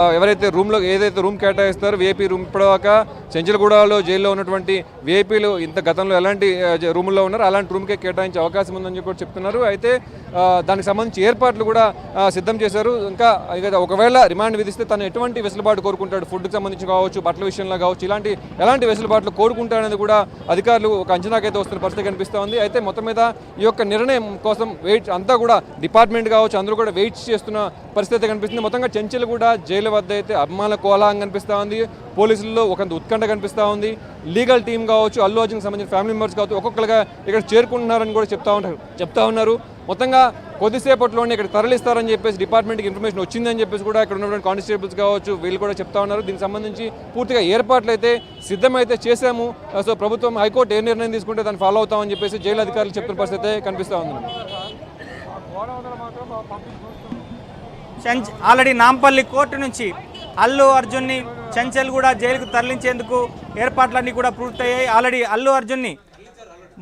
ఎవరైతే ఏదైతే room కేటాయిస్తారో VIP room ఇప్పటిదాకా చెంచల్గూడలో జైల్లో ఉన్నటువంటి వీఐపీలు ఇంత గతంలో ఎలాంటి రూముల్లో ఉన్నారో అలాంటి రూమ్కే కేటాయించే అవకాశం ఉందని చెప్పి చెప్తున్నారు. అయితే దానికి సంబంధించి ఏర్పాట్లు కూడా సిద్ధం చేశారు. ఇంకా ఒకవేళ రిమాండ్ విధిస్తే తను ఎటువంటి వెసులుబాటు కోరుకుంటాడు, ఫుడ్కి సంబంధించి కావచ్చు, బట్టల విషయంలో కావచ్చు, ఎలాంటి వెసులుబాట్లు కోరుకుంటాడనేది కూడా అధికారులు ఒక అంచనాకైతే వస్తున్న పరిస్థితి కనిపిస్తూ ఉంది. అయితే మొత్తం మీద ఈ యొక్క నిర్ణయం కోసం అంతా కూడా డిపార్ట్మెంట్ కావచ్చు అందరూ కూడా వెయిట్ చేస్తున్న పరిస్థితి కనిపిస్తుంది. మొత్తంగా చెంచల్గూడ జైలు వద్ద అయితే అభిమానుల కోలాహలం కనిపిస్తూ ఉంది. పోలీసుల్లో ఒక ఉత్కంఠ కనిపిస్తూ ఉంది. లీగల్ టీం కావచ్చు, అల్లు అర్జున్కి సంబంధించిన ఫ్యామిలీ మెంబర్స్ కావచ్చు ఒక్కొక్కరుగా ఇక్కడ చేరుకుంటున్నారని కూడా చెప్తా ఉన్నారు. మొత్తంగా కొద్దిసేపట్లోనే ఇక్కడ తరలిస్తారని చెప్పేసి డిపార్ట్మెంట్కి ఇన్ఫర్మేషన్ వచ్చిందని చెప్పేసి కూడా ఇక్కడ ఉన్నటువంటి కానిస్టేబుల్స్ కావచ్చు వీళ్ళు కూడా చెప్తా ఉన్నారు. దీనికి సంబంధించి పూర్తిగా ఏర్పాట్లు అయితే సిద్ధమైతే చేశాము. సో ప్రభుత్వం హైకోర్టు ఏ నిర్ణయం తీసుకుంటే దాన్ని ఫాలో అవుతామని చెప్పేసి జైలు అధికారులు చెప్తున్న పరిస్థితి కనిపిస్తూ ఉంది. ఆల్రెడీ నాంపల్లి కోర్టు నుంచి అల్లు అర్జున్ని చెంచల్గూడ జైలుకు తరలించేందుకు ఏర్పాట్లన్నీ కూడా పూర్తయ్యాయి. ఆల్రెడీ అల్లు అర్జున్ని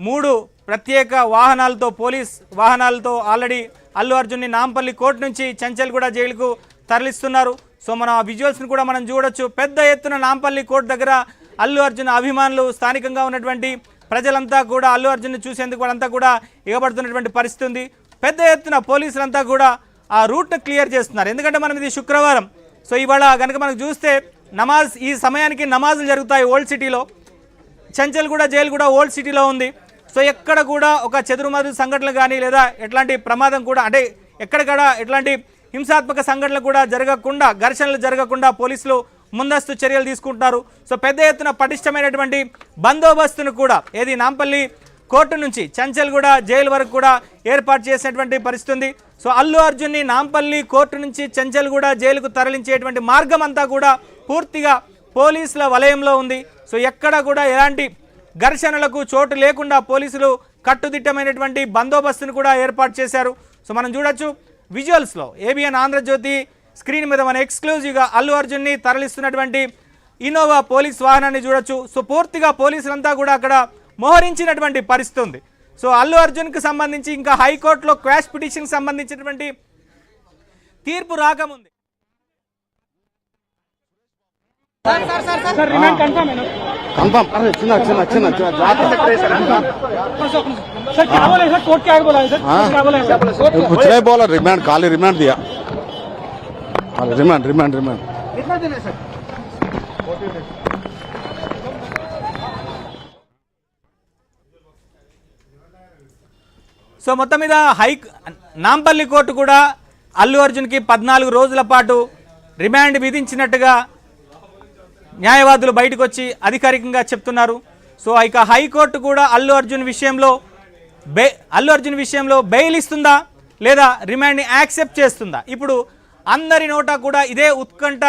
3 ప్రత్యేక వాహనాలతో పోలీస్ వాహనాలతో ఆల్రెడీ అల్లు అర్జున్ని నాంపల్లి కోర్టు నుంచి చెంచల్గూడ జైలుకు తరలిస్తున్నారు. సో మనం ఆ విజువల్స్ని కూడా మనం చూడొచ్చు. పెద్ద ఎత్తున నాంపల్లి కోర్టు దగ్గర అల్లు అర్జున్ అభిమానులు, స్థానికంగా ఉన్నటువంటి ప్రజలంతా కూడా అల్లు అర్జున్ని చూసేందుకు వాళ్ళంతా కూడా ఎగబడుతున్నటువంటి పరిస్థితి ఉంది. పెద్ద ఎత్తున పోలీసులంతా కూడా ఆ రూట్ను క్లియర్ చేస్తున్నారు. ఎందుకంటే మనం ఇది శుక్రవారం. సో ఇవాళ కనుక మనకు చూస్తే ఈ సమయానికి నమాజులు జరుగుతాయి ఓల్డ్ సిటీలో. చెంచల్గూడ జైలు కూడా ఓల్డ్ సిటీలో ఉంది. సో ఎక్కడ కూడా ఒక చెదురుమదురు సంఘటనలు కానీ లేదా ఎట్లాంటి ప్రమాదం కూడా అంటే ఎక్కడక్కడ ఎట్లాంటి హింసాత్మక సంఘటనలు కూడా జరగకుండా, ఘర్షణలు జరగకుండా పోలీసులు ముందస్తు చర్యలు తీసుకుంటున్నారు. సో పెద్ద ఎత్తున పటిష్టమైనటువంటి బందోబస్తును కూడా నాంపల్లి కోర్టు నుంచి చెంచల్గూడ జైలు వరకు కూడా ఏర్పాటు చేసినటువంటి పరిస్థితి ఉంది. సో అల్లు అర్జున్ని నాంపల్లి కోర్టు నుంచి చెంచల్గూడ జైలుకు తరలించేటువంటి మార్గం అంతా కూడా పూర్తిగా పోలీసుల వలయంలో ఉంది. సో ఎక్కడ కూడా ఎలాంటి ఘర్షణలకు చోటు లేకుండా పోలీసులు కట్టుదిట్టమైనటువంటి బందోబస్తును కూడా ఏర్పాటు చేశారు. సో మనం చూడొచ్చు విజువల్స్లో ఏబిఎన్ ఆంధ్రజ్యోతి స్క్రీన్ మీద మన ఎక్స్క్లూజివ్గా అల్లు అర్జున్ని తరలిస్తున్నటువంటి ఇన్నోవా పోలీస్ వాహనాన్ని చూడొచ్చు. సో పూర్తిగా పోలీసులంతా కూడా అక్కడ మోహరించినటువంటి పరిస్థితి ఉంది. సో అల్లు అర్జున్కి సంబంధించి ఇంకా హైకోర్టులో క్వాష్ పిటిషన్కి సంబంధించినటువంటి తీర్పు రాకముంది. रिमांड खाली रिमांड दिया रिमांड रिमांड रिमांड సో మొత్తం మీద నాంపల్లి కోర్టు కూడా అల్లు అర్జున్కి 14 రోజుల పాటు రిమాండ్ విధించినట్టుగా న్యాయవాదులు బయటకు వచ్చి అధికారికంగా చెప్తున్నారు. సో ఇక హైకోర్టు కూడా అల్లు అర్జున్ విషయంలో బెయిల్ ఇస్తుందా లేదా రిమాండ్ని యాక్సెప్ట్ చేస్తుందా? ఇప్పుడు అందరి నోట కూడా ఇదే ఉత్కంఠ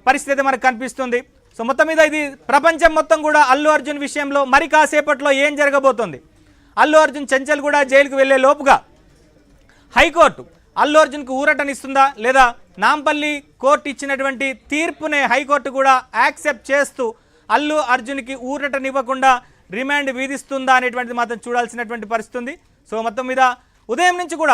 పరిస్థితి మనకు కనిపిస్తుంది. సో మొత్తం మీద ఇది ప్రపంచం మొత్తం కూడా అల్లు అర్జున్ విషయంలో మరి కాసేపట్లో ఏం జరగబోతోంది, అల్లు అర్జున్ చెంచల్గూడ జైలుకు వెళ్లే లోపుగా హైకోర్టు అల్లు అర్జున్కు ఊరటనిస్తుందా లేదా నాంపల్లి కోర్టు ఇచ్చినటువంటి తీర్పునే హైకోర్టు కూడా యాక్సెప్ట్ చేస్తూ అల్లు అర్జున్కి ఊరటనివ్వకుండా రిమాండ్ విధిస్తుందా అనేటువంటిది మాత్రం చూడాల్సినటువంటి పరిస్థితి ఉంది. సో మొత్తం మీద ఉదయం నుంచి కూడా